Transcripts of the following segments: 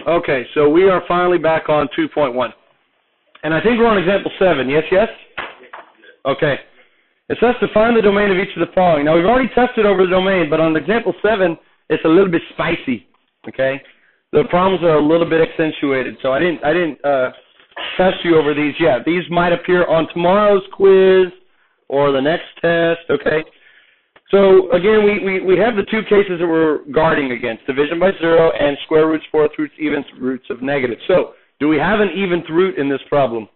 Okay, so we are finally back on 2.1. And I think we're on example 7. Yes, yes? Okay. It says to find the domain of each of the following. Now, we've already tested over the domain, but on example 7, it's a little bit spicy. Okay? The problems are a little bit accentuated, so I didn't test you over these yet. These might appear on tomorrow's quiz or the next test, okay? So, again, we have the two cases that we're guarding against, division by 0 and square roots, fourth roots, even roots of negative. So, do we have an eventh root in this problem?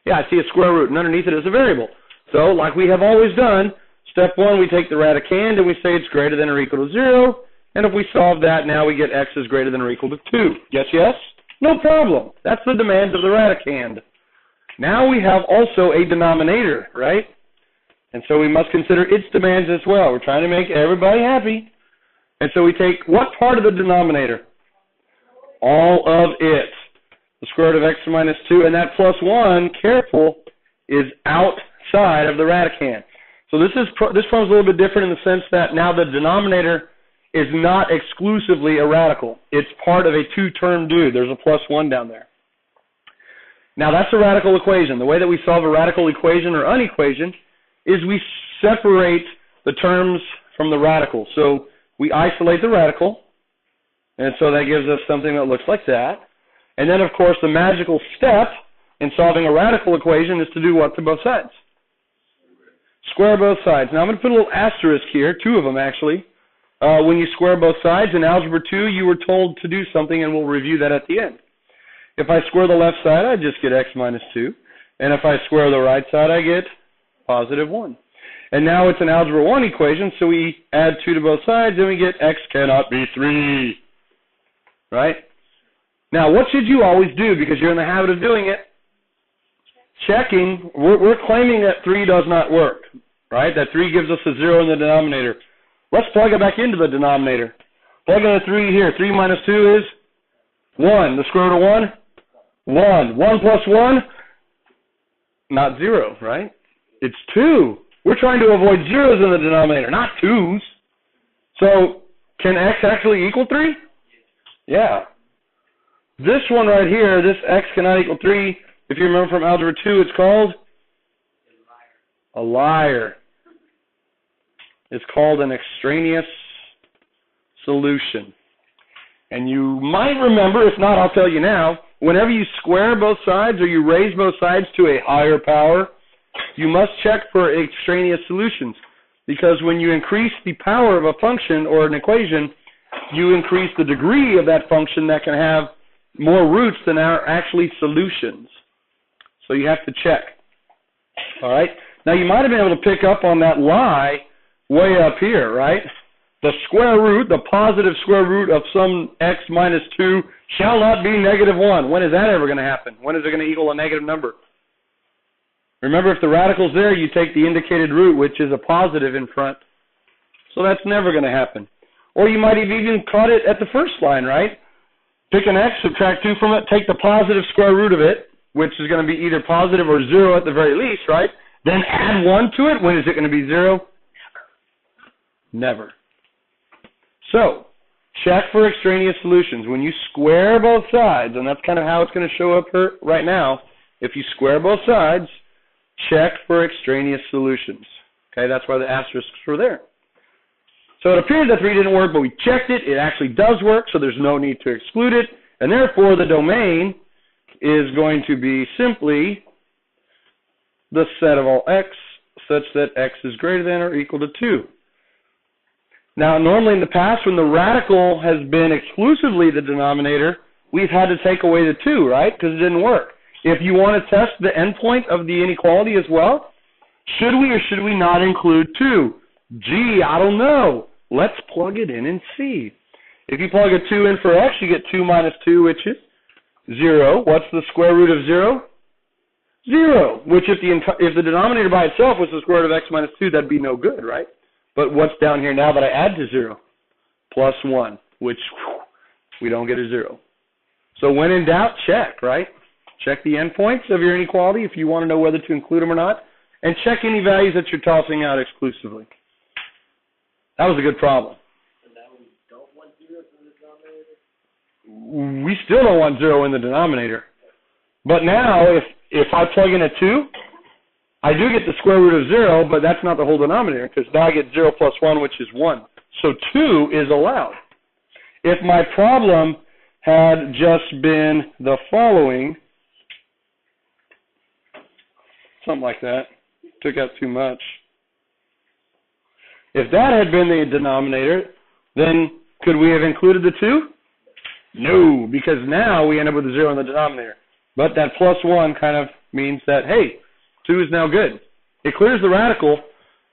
Yeah, I see a square root, and underneath it is a variable. So, like we have always done, step 1, we take the radicand, and we say it's greater than or equal to 0. And if we solve that, now we get x is greater than or equal to 2. Yes, yes? No problem. That's the demands of the radicand. Now we have also a denominator, right? And so we must consider its demands as well. We're trying to make everybody happy. And so we take what part of the denominator? All of it. The square root of x minus 2. And that plus 1, careful, is outside of the radicand. So this problem's a little bit different in the sense that now the denominator is not exclusively a radical. It's part of a two-term dude. There's a plus 1 down there. Now that's a radical equation. The way that we solve a radical equation or unequation is we separate the terms from the radical. So we isolate the radical, and so that gives us something that looks like that. And then, of course, the magical step in solving a radical equation is to do what to both sides? Square both sides. Now I'm going to put a little asterisk here, 2 of them actually. When you square both sides in Algebra 2, you were told to do something, and we'll review that at the end. If I square the left side, I just get x minus 2. And if I square the right side, I get positive 1. And now it's an Algebra 1 equation, so we add 2 to both sides, and we get x cannot be 3. Right? Now, what should you always do, because you're in the habit of doing it? Checking. We're claiming that 3 does not work. Right? That 3 gives us a 0 in the denominator. Let's plug it back into the denominator. Plug in a 3 here. 3 minus 2 is 1. The square root of 1? 1. 1 plus 1? Not 0, right? It's 2. We're trying to avoid zeros in the denominator, not 2's. So, can x actually equal 3? Yeah. This one right here, this x cannot equal 3, if you remember from Algebra 2, it's called? A liar. It's called an extraneous solution. And you might remember, if not, I'll tell you now, whenever you square both sides or you raise both sides to a higher power, you must check for extraneous solutions. Because when you increase the power of a function or an equation, you increase the degree of that function that can have more roots than are actually solutions. So you have to check. All right? Now, you might have been able to pick up on that lie way up here, right? The square root, the positive square root of some x minus 2 shall not be negative 1. When is that ever going to happen? When is it going to equal a negative number? Remember, if the radical's there, you take the indicated root, which is a positive in front. So that's never going to happen. Or you might have even caught it at the first line, right? Pick an x, subtract 2 from it, take the positive square root of it, which is going to be either positive or 0 at the very least, right? Then add 1 to it. When is it going to be 0? Never. So, check for extraneous solutions. When you square both sides, and that's kind of how it's going to show up here right now, if you square both sides, check for extraneous solutions. Okay, that's why the asterisks were there. So it appears that 3 didn't work, but we checked it. It actually does work, so there's no need to exclude it. And therefore, the domain is going to be simply the set of all x such that x is greater than or equal to 2. Now, normally in the past, when the radical has been exclusively the denominator, we've had to take away the 2, right? Because it didn't work. If you want to test the endpoint of the inequality as well, should we or should we not include 2? Gee, I don't know. Let's plug it in and see. If you plug a 2 in for x, you get 2 minus 2, which is 0. What's the square root of 0? 0, which if the denominator by itself was the square root of x minus 2, that'd be no good, right? But what's down here now that I add to 0? Plus 1, which we don't get a 0. So when in doubt, check, right? Check the endpoints of your inequality if you want to know whether to include them or not, and check any values that you're tossing out exclusively. That was a good problem. So now we don't want zeros in the denominator? still don't want 0 in the denominator. But now, if I plug in a 2, I do get the square root of 0, but that's not the whole denominator, because now I get 0 plus 1, which is 1. So 2 is allowed. If my problem had just been the following, something like that, took out too much. If that had been the denominator, then could we have included the 2? No, because now we end up with a 0 in the denominator. But that plus 1 kind of means that, hey, 2 is now good. It clears the radical,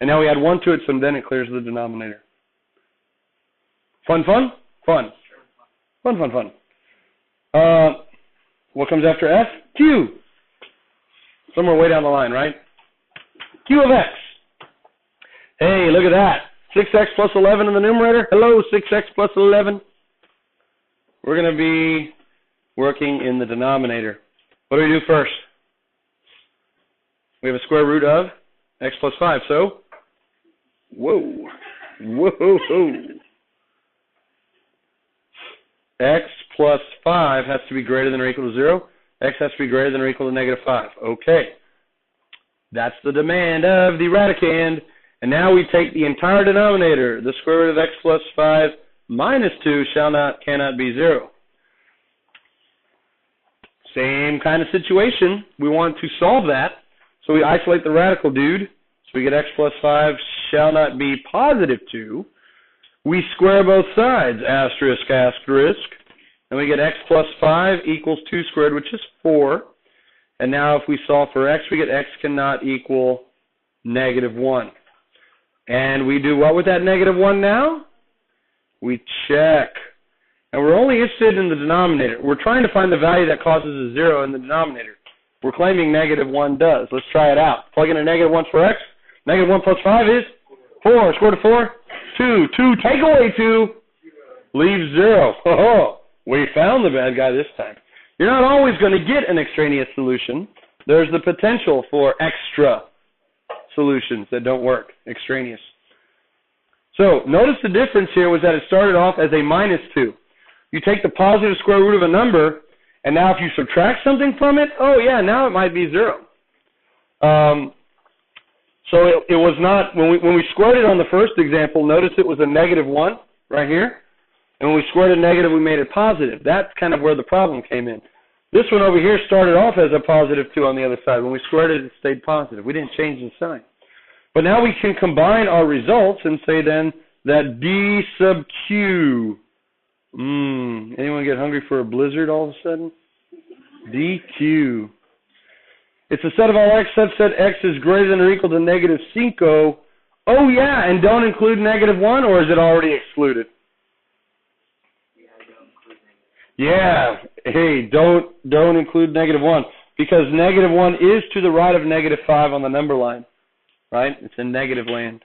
and now we add 1 to it, so then it clears the denominator. Fun, fun? Fun. Fun, fun, fun. What comes after F? Q. Somewhere way down the line, right? Q of X. Hey, look at that. 6x plus 11 in the numerator. Hello, 6x plus 11. We're going to be working in the denominator. What do we do first? We have a square root of x plus 5. So, whoa. X plus 5 has to be greater than or equal to 0. X has to be greater than or equal to negative 5. Okay. That's the demand of the radicand. And now we take the entire denominator. The square root of x plus 5 minus 2 cannot be 0. Same kind of situation. We want to solve that. So we isolate the radical dude. So we get x plus 5 shall not be positive 2. We square both sides, asterisk, asterisk. And we get x plus 5 equals 2 squared, which is 4. And now if we solve for x, we get x cannot equal negative 1. And we do what with that negative 1 now? We check. And we're only interested in the denominator. We're trying to find the value that causes a 0 in the denominator. We're claiming negative 1 does. Let's try it out. Plug in a negative 1 for x. Negative 1 plus 5 is 4. Square root of 4? 2. 2 take away 2. Leaves 0. Oh, we found the bad guy this time. You're not always going to get an extraneous solution. There's the potential for extra solutions that don't work, extraneous. So notice the difference here was that it started off as a minus 2. You take the positive square root of a number, and now if you subtract something from it, oh yeah, now it might be 0. So it was not, when we squared it on the first example, notice it was a negative 1 right here. And when we squared a negative, we made it positive. That's kind of where the problem came in. This one over here started off as a positive 2 on the other side. When we squared it, it stayed positive. We didn't change the sign. But now we can combine our results and say then that d sub q. Anyone get hungry for a blizzard all of a sudden? dq. It's a set of all x such that x is greater than or equal to negative 5. Oh yeah, and don't include negative 1, or is it already excluded? Yeah, hey, don't include negative 1, because negative 1 is to the right of negative 5 on the number line, right? It's in negative land.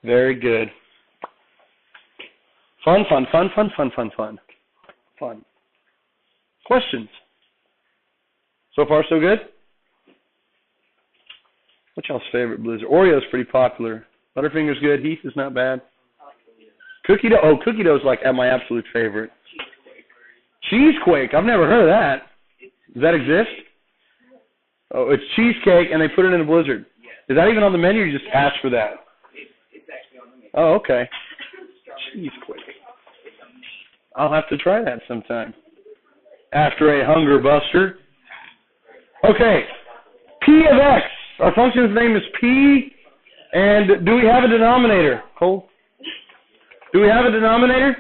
Very good. Fun. Questions? So far, so good? What's y'all's favorite blizzard? Oreo's pretty popular. Butterfinger's good. Heath is not bad. Cookie dough. Oh, cookie dough's like my absolute favorite. Cheesequake. I've never heard of that. Does that exist? Oh, it's cheesecake, and they put it in a blizzard. Is that even on the menu, or you just ask for that? It's actually on the menu. Oh, okay. Cheesequake. I'll have to try that sometime. After a hunger buster. Okay. P of x. Our function's name is P, and do we have a denominator? Cole? Do we have a denominator?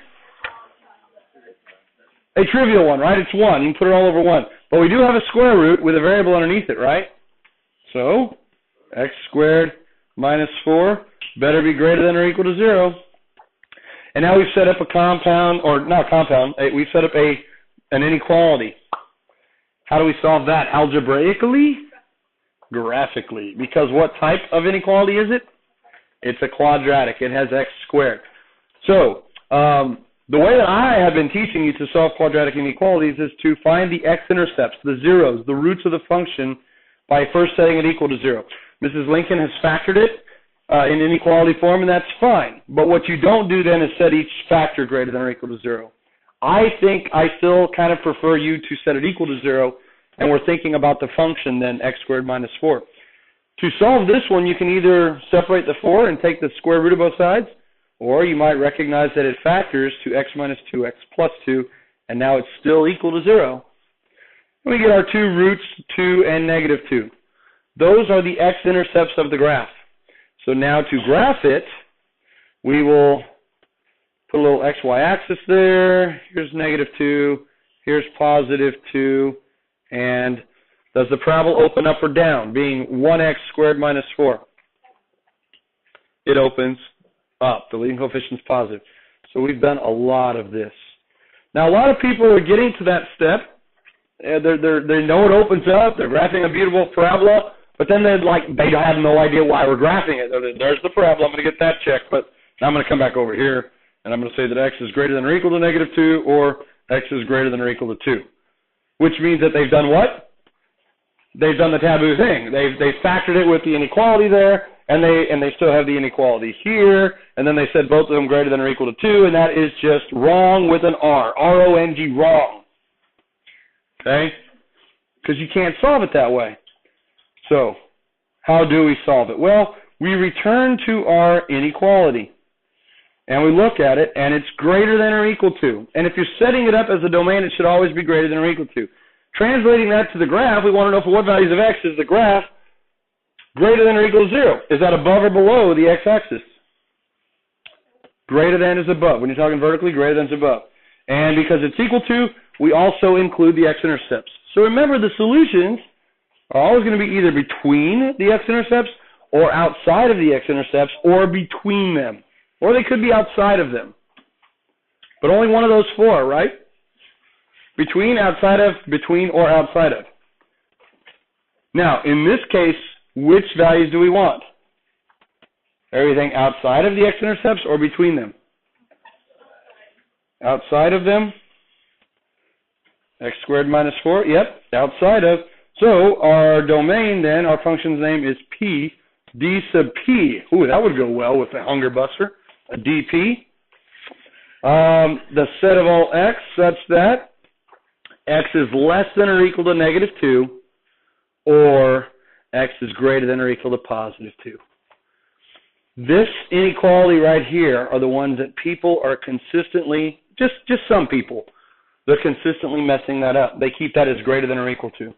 A trivial one, right? It's 1. You can put it all over 1. But we do have a square root with a variable underneath it, right? So, x squared minus 4 better be greater than or equal to 0. And now we've set up a compound, or not compound, we've set up an inequality. How do we solve that? Algebraically? Graphically. Because what type of inequality is it? It's a quadratic. It has x squared. So, the way that I have been teaching you to solve quadratic inequalities is to find the x-intercepts, the zeros, the roots of the function, by first setting it equal to 0. Mrs. Lincoln has factored it in inequality form, and that's fine. But what you don't do then is set each factor greater than or equal to 0. I think I still kind of prefer you to set it equal to 0, and we're thinking about the function then, x squared minus 4. To solve this one, you can either separate the 4 and take the square root of both sides, or you might recognize that it factors to x minus 2x plus 2, and now it's still equal to 0. We get our two roots, 2 and negative 2. Those are the x-intercepts of the graph. So now to graph it, we will put a little xy axis there. Here's negative 2. Here's positive 2. And does the parabola open up or down, being 1x squared minus 4? It opens up. The leading coefficient is positive. So we've done a lot of this. Now, a lot of people are getting to that step. They know it opens up. They're graphing a beautiful parabola. But then they have no idea why we're graphing it. There's the parabola. I'm going to get that checked. But now I'm going to come back over here, and I'm going to say that x is greater than or equal to negative 2, or x is greater than or equal to 2. Which means that they've done what? They've done the taboo thing. They've factored it with the inequality there, and they still have the inequality here, and then they said both of them greater than or equal to 2, and that is just wrong with an R. R-O-N-G, wrong. Okay? Because you can't solve it that way. So, how do we solve it? Well, we return to our inequality, and we look at it, and it's greater than or equal to. And if you're setting it up as a domain, it should always be greater than or equal to. Translating that to the graph, we want to know for what values of x is the graph greater than or equal to 0. Is that above or below the x-axis? Greater than is above. When you're talking vertically, greater than is above. And because it's equal to, we also include the x-intercepts. So remember, the solutions are always going to be either between the x-intercepts or outside of the x-intercepts or between them. Or they could be outside of them. But only one of those four, right? Between, outside of, between, or outside of. Now, in this case, which values do we want? Everything outside of the x-intercepts or between them? Outside of them. X squared minus 4, yep, outside of. So our domain then, our function's name is P, D sub P. Ooh, that would go well with the hunger buster, a DP. The set of all x such that x is less than or equal to negative 2, or x is greater than or equal to positive 2. This inequality right here are the ones that people are consistently, just some people, they're consistently messing that up. They keep that as greater than or equal to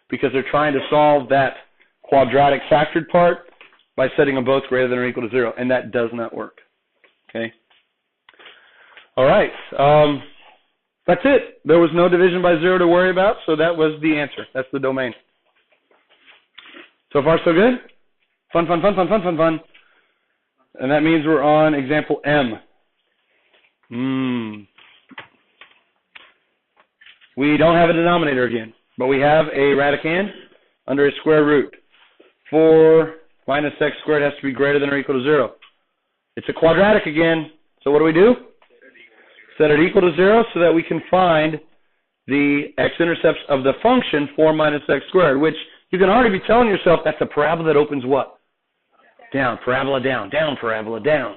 because they're trying to solve that quadratic factored part by setting them both greater than or equal to 0, and that does not work. Okay? All right. That's it. There was no division by 0 to worry about, so that was the answer. That's the domain. So far, so good? Fun, fun, fun, fun, fun, fun, fun. And that means we're on example M. We don't have a denominator again, but we have a radicand under a square root. 4 minus x squared has to be greater than or equal to 0. It's a quadratic again, so what do? Set it equal to 0 so that we can find the x-intercepts of the function 4 minus x squared, which you can already be telling yourself that's a parabola that opens what? Down, parabola down, down, parabola down.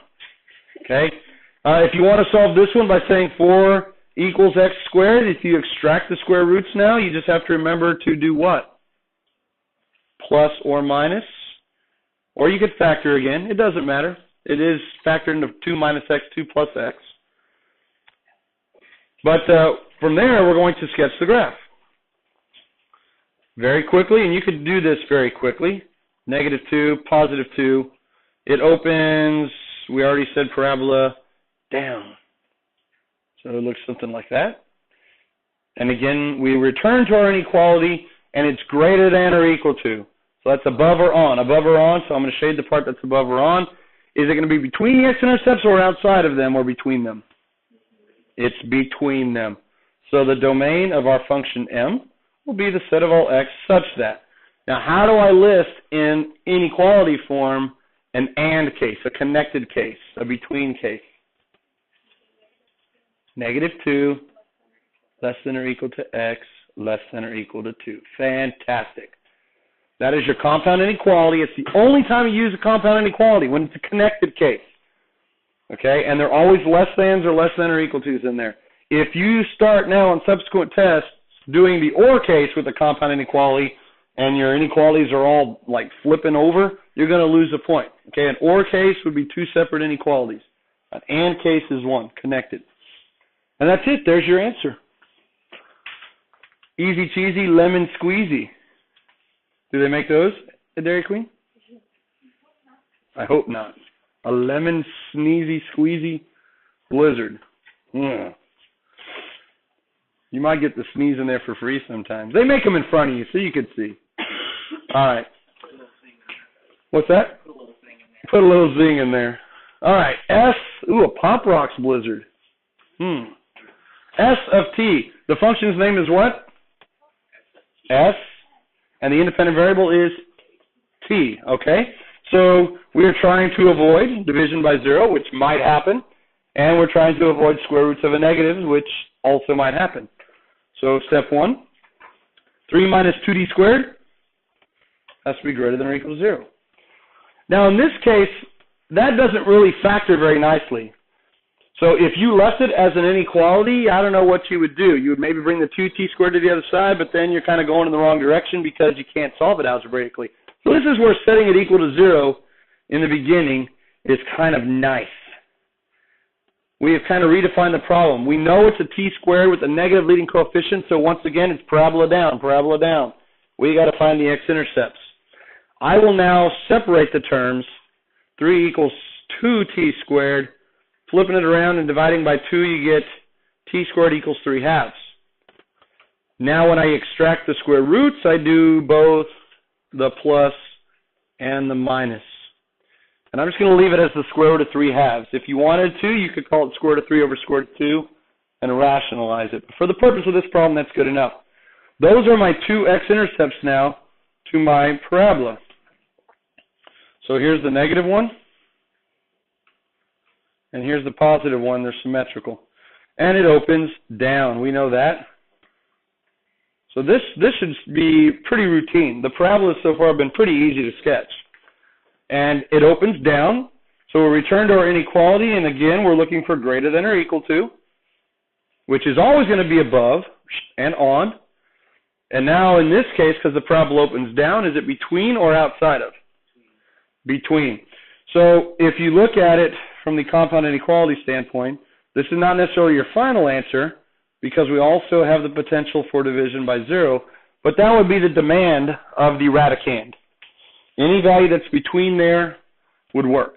Okay? If you want to solve this one by saying 4 equals x squared, if you extract the square roots now, you just have to remember to do what? Plus or minus. Or you could factor again. It doesn't matter. It is factored into 2 minus x, 2 plus x. But from there, we're going to sketch the graph. Very quickly, and you could do this very quickly. Negative 2, positive 2. It opens, we already said parabola, down. So it looks something like that. And again, we return to our inequality, and it's greater than or equal to. So that's above or on. Above or on, so I'm going to shade the part that's above or on. Is it going to be between the x-intercepts or outside of them or between them? It's between them. So the domain of our function M will be the set of all x such that. Now, how do I list in inequality form an AND case, a connected case, a between case? Negative 2, less than or equal to x, less than or equal to 2. Fantastic. That is your compound inequality. It's the only time you use a compound inequality, when it's a connected case. Okay, and they're always less thans or less than or equal to's in there. if you start now on subsequent tests doing the OR case with a compound inequality and your inequalities are all like flipping over, you're going to lose a point. Okay, an OR case would be two separate inequalities. An AND case is one, connected. And that's it. There's your answer. Easy cheesy, lemon squeezy. Do they make those at Dairy Queen? I hope not. A lemon sneezy squeezy blizzard. You might get the sneeze in there for free sometimes. They make them in front of you so you could see. All right. What's that? Put a little zing in there. All right. S. Ooh, a Pop Rocks blizzard. S of t. The function's name is what? S. And the independent variable is t. Okay? So we are trying to avoid division by 0, which might happen. And we're trying to avoid square roots of a negative, which also might happen. So step 1, 3 minus 2d squared has to be greater than or equal to 0. Now in this case, that doesn't really factor very nicely. So if you left it as an inequality, I don't know what you would do. You would maybe bring the 2t squared to the other side, but then you're kind of going in the wrong direction because you can't solve it algebraically. So this is where setting it equal to 0 in the beginning is kind of nice. We have kind of redefined the problem. We know it's a t squared with a negative leading coefficient, so once again, it's parabola down, parabola down. We got to find the x-intercepts. I will now separate the terms. 3 equals 2t squared. Flipping it around and dividing by 2, you get t squared equals 3 halves. Now when I extract the square roots, I do both the plus and the minus. And I'm just going to leave it as the square root of 3 halves. If you wanted to, you could call it square root of 3 over square root of 2 and rationalize it. But for the purpose of this problem, that's good enough. Those are my 2 x-intercepts now to my parabola. So here's the negative one, and here's the positive one. They're symmetrical. And it opens down. We know that. So this should be pretty routine. The parabolas so far have been pretty easy to sketch. And it opens down, so we'll return to our inequality, and again, we're looking for greater than or equal to, which is always going to be above and on. And now in this case, because the parabola opens down, is it between or outside of? Between. So if you look at it from the compound inequality standpoint, this is not necessarily your final answer, because we also have the potential for division by 0, but that would be the demand of the radicand. Any value that's between there would work.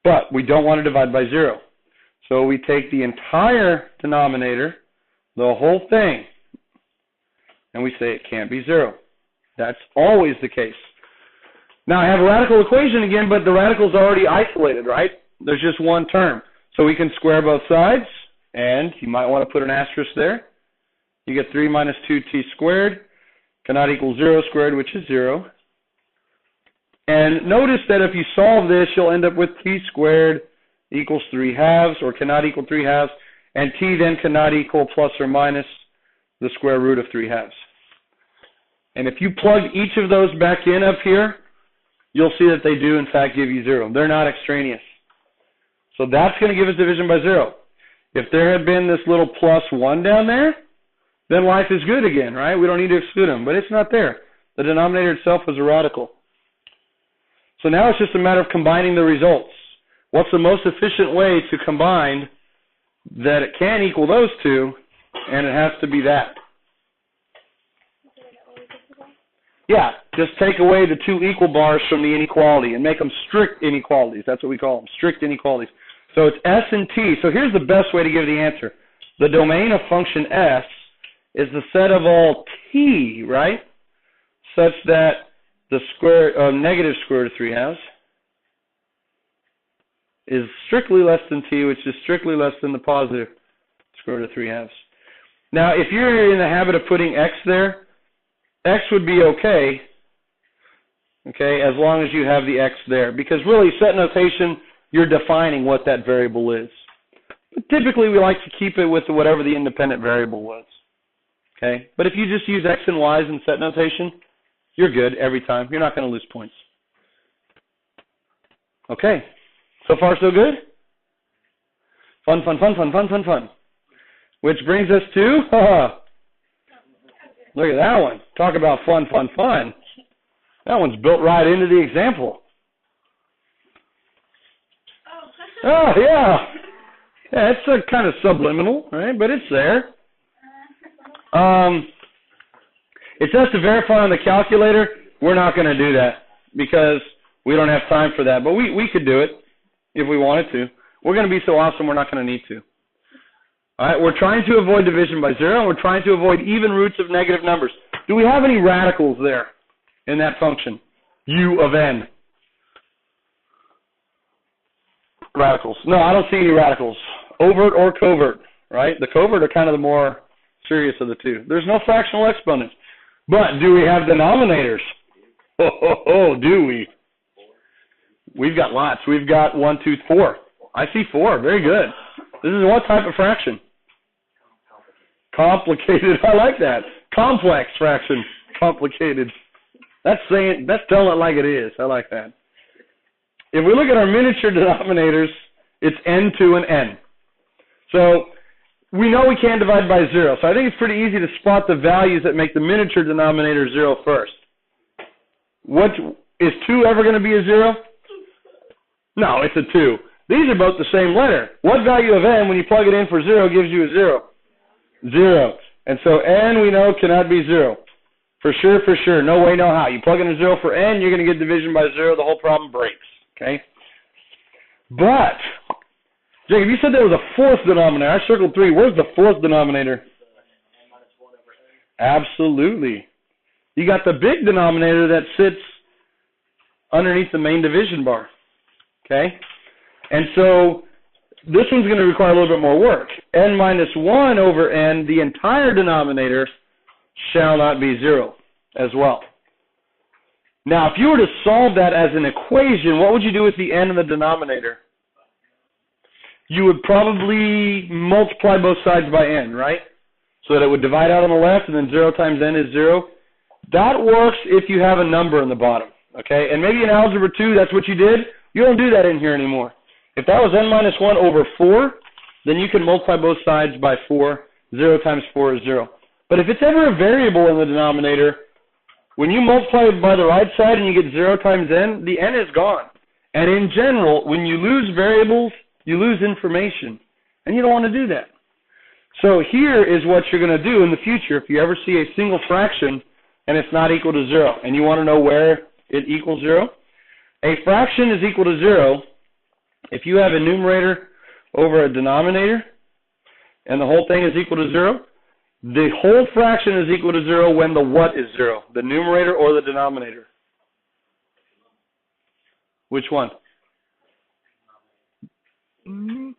But we don't want to divide by 0. So we take the entire denominator, the whole thing, and we say it can't be 0. That's always the case. Now I have a radical equation again, but the radical is already isolated, right? There's just one term. So we can square both sides, and you might want to put an asterisk there. You get 3 minus 2t squared cannot equal 0 squared, which is 0. And notice that if you solve this, you'll end up with t squared equals 3 halves, or cannot equal 3 halves, and t then cannot equal plus or minus the square root of 3 halves. And if you plug each of those back in up here, you'll see that they do in fact give you 0. They're not extraneous. So that's going to give us division by 0. If there had been this little plus 1 down there, then life is good again, right? We don't need to exclude them, but it's not there. The denominator itself is a radical. So now it's just a matter of combining the results. What's the most efficient way to combine that it can equal those two, and it has to be that? Yeah, just take away the 2 equal bars from the inequality and make them strict inequalities. That's what we call them, strict inequalities. So it's S and T. So here's the best way to give the answer. The domain of function S is the set of all T, right, such that the negative square root of 3 halves is strictly less than T, which is strictly less than the positive square root of 3 halves. Now, if you're in the habit of putting X there, X would be okay, as long as you have the X there. Because really, set notation, you're defining what that variable is. But typically, we like to keep it with whatever the independent variable was. Okay? But if you just use X and Y's in set notation, you're good every time. You're not going to lose points. Okay. So far, so good? Fun, fun, fun, fun, fun, fun, fun. Which brings us to, look at that one. Talk about fun, fun, fun. That one's built right into the example. Oh, yeah. Yeah, it's a kind of subliminal, right? But it's there. It says to verify on the calculator. We're not going to do that because we don't have time for that. But we could do it if we wanted to. We're going to be so awesome, we're not going to need to. All right, we're trying to avoid division by 0, and we're trying to avoid even roots of negative numbers. Do we have any radicals there in that function? U of n. Radicals. No, I don't see any radicals. Overt or covert, right? The covert are kind of the more serious of the two. There's no fractional exponents. But do we have denominators? Oh, do we? We've got lots. We've got 1, 2, 4. I see 4. Very good. This is what type of fraction? Complicated. I like that. Complex fraction. Complicated. That's telling it like it is. I like that. If we look at our miniature denominators, it's n2 and n. So we know we can't divide by 0. So I think it's pretty easy to spot the values that make the miniature denominator 0 first. What is 2 ever going to be a 0? No, it's a 2. These are both the same letter. What value of n, when you plug it in for 0, gives you a 0? 0. And so n, we know, cannot be 0. For sure, for sure. No way, no how. You plug in a 0 for n, you're going to get division by 0. The whole problem breaks. Okay? But, Jacob, you said there was a fourth denominator. I circled 3. Where's the fourth denominator? Absolutely. You got the big denominator that sits underneath the main division bar. Okay? And so this one's going to require a little bit more work. N minus 1 over n, the entire denominator, shall not be 0 as well. Now, if you were to solve that as an equation, what would you do with the n in the denominator? You would probably multiply both sides by n, right? So that it would divide out on the left, and then 0 times n is 0. That works if you have a number in the bottom, okay? And maybe in Algebra 2, that's what you did. You don't do that in here anymore. If that was n minus 1 over 4, then you can multiply both sides by 4. 0 times 4 is 0. But if it's ever a variable in the denominator, when you multiply it by the right side and you get 0 times n, the n is gone. And in general, when you lose variables, you lose information. And you don't want to do that. So here is what you're going to do in the future if you ever see a single fraction and it's not equal to 0. And you want to know where it equals 0? A fraction is equal to 0 if you have a numerator over a denominator and the whole thing is equal to 0. The whole fraction is equal to 0 when the what is 0? The numerator or the denominator? Which one? The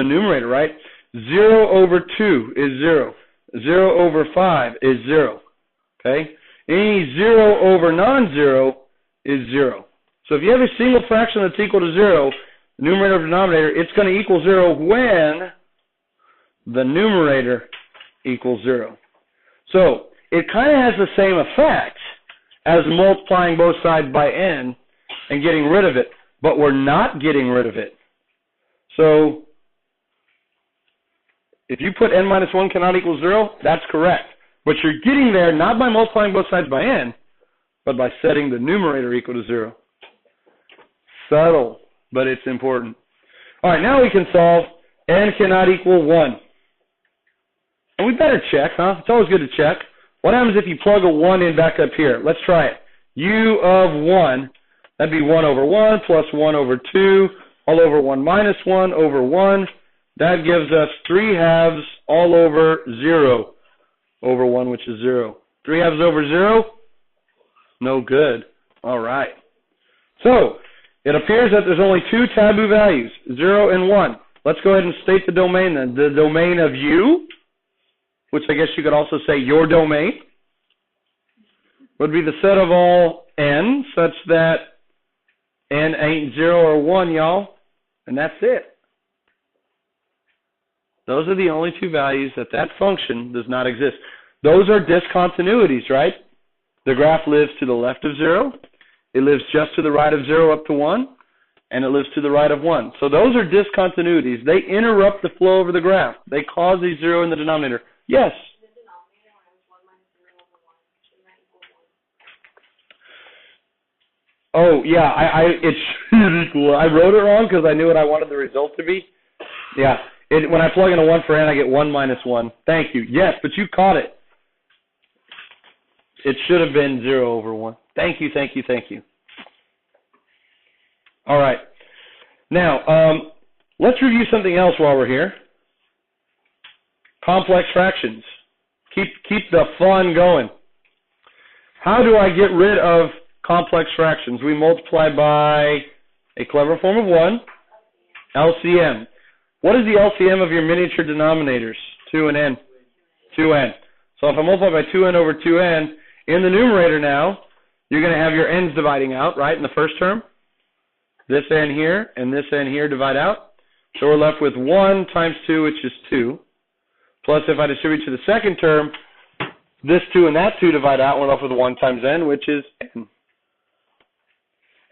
numerator, right? 0 over 2 is 0. 0 over 5 is 0. Okay? Any 0 over non-zero is 0. So if you have a single fraction that's equal to 0, the numerator or denominator, it's going to equal 0 when the numerator equals 0. So it kind of has the same effect as multiplying both sides by n and getting rid of it, but we're not getting rid of it. So if you put n minus 1 cannot equal 0, that's correct. But you're getting there not by multiplying both sides by n, but by setting the numerator equal to 0. Subtle, but it's important. All right, now we can solve n cannot equal 1. And we better check, huh? It's always good to check. What happens if you plug a 1 in back up here? Let's try it. U of 1, that'd be 1 over 1 plus 1 over 2, all over 1 minus 1 over 1. That gives us 3 halves all over 0 over 1, which is 0. 3 halves over 0? No good. All right. So it appears that there's only 2 taboo values, 0 and 1. Let's go ahead and state the domain then. The domain of U, which I guess you could also say your domain, would be the set of all n, such that n ain't 0 or 1, y'all, and that's it. Those are the only 2 values that function does not exist. Those are discontinuities, right? The graph lives to the left of 0. It lives just to the right of 0 up to 1. and it lives to the right of 1. So those are discontinuities. They interrupt the flow over the graph. They cause a 0 in the denominator. Yes? Oh, yeah, it should equal. I wrote it wrong because I knew what I wanted the result to be. Yeah, when I plug in a 1 for n, I get 1 minus 1. Thank you. Yes, but you caught it. It should have been 0 over 1. Thank you, thank you, thank you. All right. Now, let's review something else while we're here. Complex fractions. Keep the fun going. How do I get rid of complex fractions? We multiply by a clever form of 1, LCM. What is the LCM of your miniature denominators? 2 and n. 2n. So if I multiply by 2n over 2n, in the numerator now, you're going to have your n's dividing out, right, in the first term? This n here and this n here divide out. So we're left with 1 times 2, which is 2. Plus, if I distribute to the second term, this 2 and that 2 divide out, we're left with 1 times n, which is n.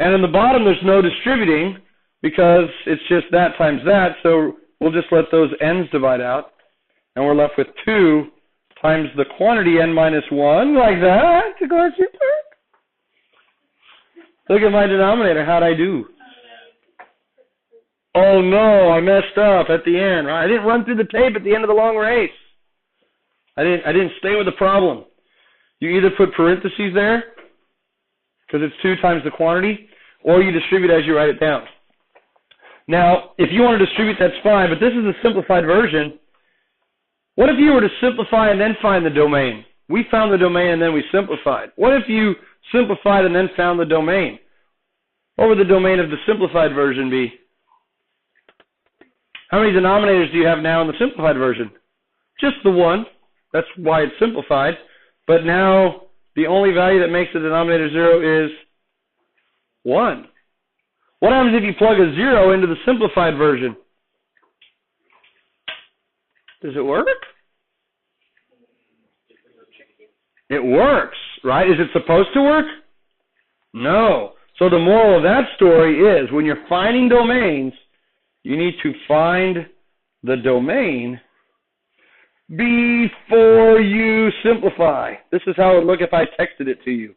And in the bottom, there's no distributing because it's just that times that, so we'll just let those n's divide out, and we're left with 2 times the quantity n minus 1, like that. Look at my denominator. How'd I do? Oh, no, I messed up at the end. Right? I didn't run through the tape at the end of the long race. I didn't stay with the problem. You either put parentheses there, because it's 2 times the quantity, or you distribute as you write it down. Now, if you want to distribute, that's fine, but this is a simplified version. What if you were to simplify and then find the domain? We found the domain and then we simplified. What if you simplified and then found the domain? What would the domain of the simplified version be? How many denominators do you have now in the simplified version? Just the 1. That's why it's simplified. But now the only value that makes the denominator 0 is 1. What happens if you plug a 0 into the simplified version? Does it work? It works, right? Is it supposed to work? No. So the moral of that story is when you're finding domains, you need to find the domain before you simplify. This is how it would look if I texted it to you.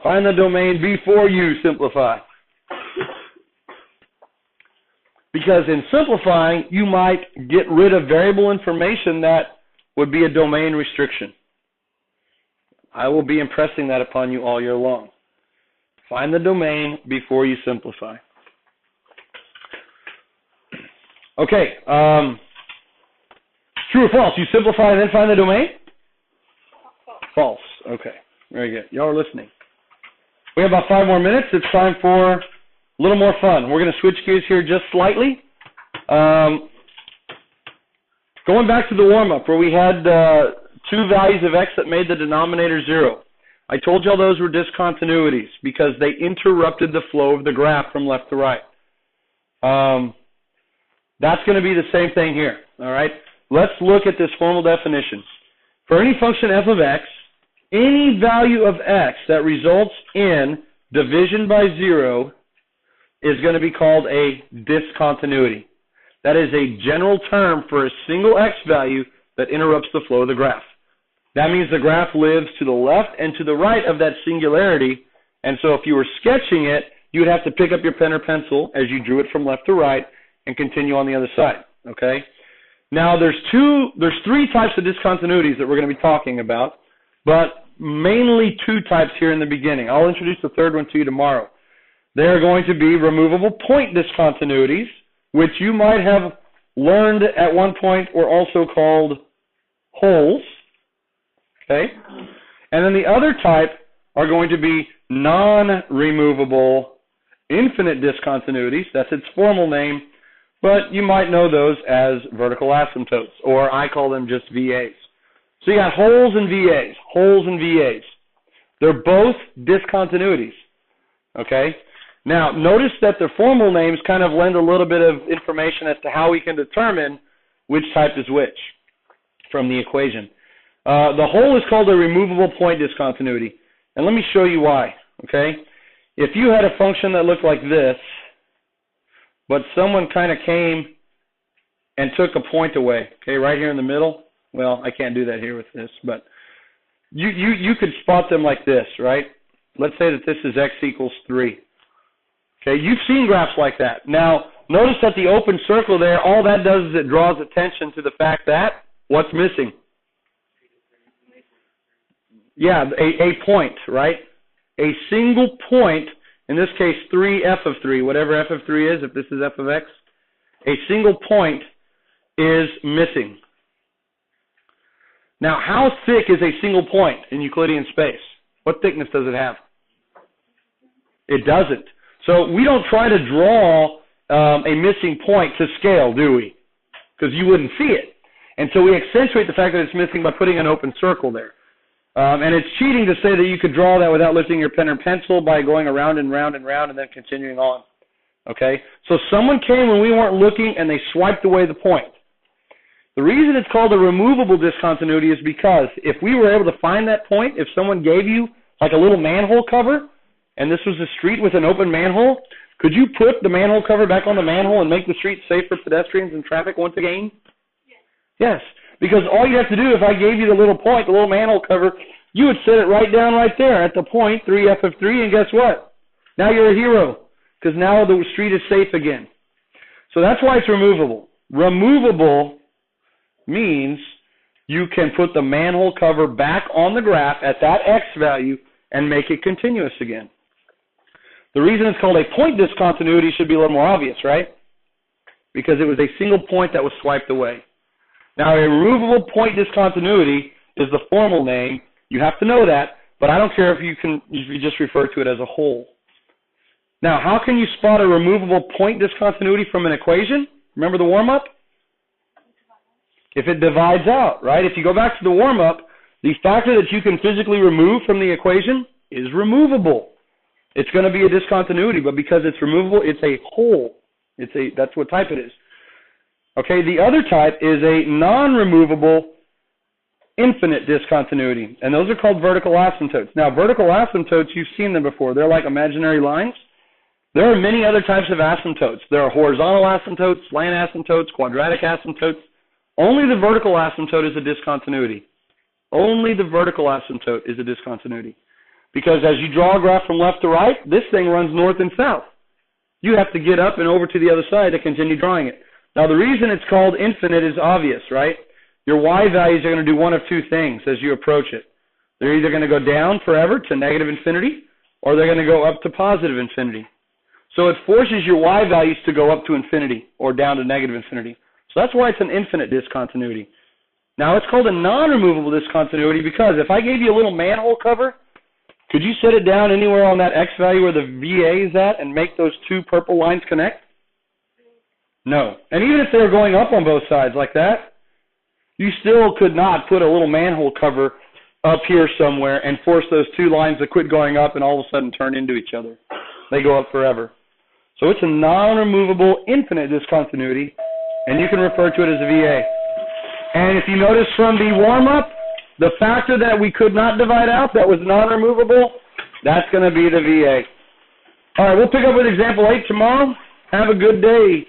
Find the domain before you simplify. Because in simplifying, you might get rid of variable information that would be a domain restriction. I will be impressing that upon you all year long. Find the domain before you simplify. Okay, true or false? You simplify and then find the domain? False. Okay, very good. Y'all are listening. We have about 5 more minutes. It's time for a little more fun. We're going to switch gears here just slightly. Going back to the warm-up where we had 2 values of x that made the denominator 0. I told y'all those were discontinuities because they interrupted the flow of the graph from left to right. That's going to be the same thing here. All right. Let's look at this formal definition. For any function f of x, any value of x that results in division by 0 is going to be called a discontinuity. That is a general term for a single x value that interrupts the flow of the graph. That means the graph lives to the left and to the right of that singularity, and so if you were sketching it, you would have to pick up your pen or pencil as you drew it from left to right and continue on the other side, okay? Now, there's 3 types of discontinuities that we're going to be talking about, but mainly 2 types here in the beginning. I'll introduce the third one to you tomorrow. They are going to be removable point discontinuities, which you might have learned at one point were also called holes, okay? And then the other type are going to be non-removable infinite discontinuities. That's its formal name, but you might know those as vertical asymptotes, or I call them just VAs. So you got holes and VAs, holes and VAs. They're both discontinuities, okay? Now, notice that the formal names kind of lend a little bit of information as to how we can determine which type is which from the equation. The hole is called a removable point discontinuity, and let me show you why, okay? If you had a function that looked like this, but someone kind of came and took a point away, okay, right here in the middle. Well, I can't do that here with this, but you could spot them like this, right? Let's say that this is x equals 3. Okay, you've seen graphs like that. Now, notice that the open circle there, all that does is it draws attention to the fact that what's missing? Yeah, a point, right? A single point, in this case 3f of 3, whatever f of 3 is, if this is f of x, a single point is missing. Now, how thick is a single point in Euclidean space? What thickness does it have? It doesn't. So we don't try to draw a missing point to scale, do we? Because you wouldn't see it. And so we accentuate the fact that it's missing by putting an open circle there. And it's cheating to say that you could draw that without lifting your pen or pencil by going around and round and round and then continuing on. Okay? So someone came when we weren't looking and they swiped away the point. The reason it's called a removable discontinuity is because if we were able to find that point, if someone gave you like a little manhole cover and this was a street with an open manhole, could you put the manhole cover back on the manhole and make the street safe for pedestrians and traffic once again? Yes. Because all you have to do, if I gave you the little point, the little manhole cover, you would set it right down right there at the point, 3f of 3, and guess what? Now you're a hero, because now the street is safe again. So that's why it's removable. Removable means you can put the manhole cover back on the graph at that x value and make it continuous again. The reason it's called a point discontinuity should be a little more obvious, right? Because it was a single point that was swiped away. Now, a removable point discontinuity is the formal name. You have to know that, but I don't care if you just refer to it as a whole. Now, how can you spot a removable point discontinuity from an equation? Remember the warm-up? If it divides out, right? If you go back to the warm-up, the factor that you can physically remove from the equation is removable. It's going to be a discontinuity, but because it's removable, it's a whole. That's what type it is. Okay, the other type is a non-removable infinite discontinuity, and those are called vertical asymptotes. Now, vertical asymptotes, you've seen them before. They're like imaginary lines. There are many other types of asymptotes. There are horizontal asymptotes, slant asymptotes, quadratic asymptotes. Only the vertical asymptote is a discontinuity. Only the vertical asymptote is a discontinuity. Because as you draw a graph from left to right, this thing runs north and south. You have to get up and over to the other side to continue drawing it. Now, the reason it's called infinite is obvious, right? Your y values are going to do one of two things as you approach it. They're either going to go down forever to negative infinity, or they're going to go up to positive infinity. So it forces your y values to go up to infinity or down to negative infinity. So that's why it's an infinite discontinuity. Now, it's called a non-removable discontinuity because if I gave you a little manhole cover, could you set it down anywhere on that x value where the VA is at and make those two purple lines connect? No. And even if they were going up on both sides like that, you still could not put a little manhole cover up here somewhere and force those two lines to quit going up and all of a sudden turn into each other. They go up forever. So it's a non-removable infinite discontinuity, and you can refer to it as a VA. And if you notice from the warm-up, the factor that we could not divide out that was non-removable, that's going to be the VA. All right, we'll pick up with example 8 tomorrow. Have a good day.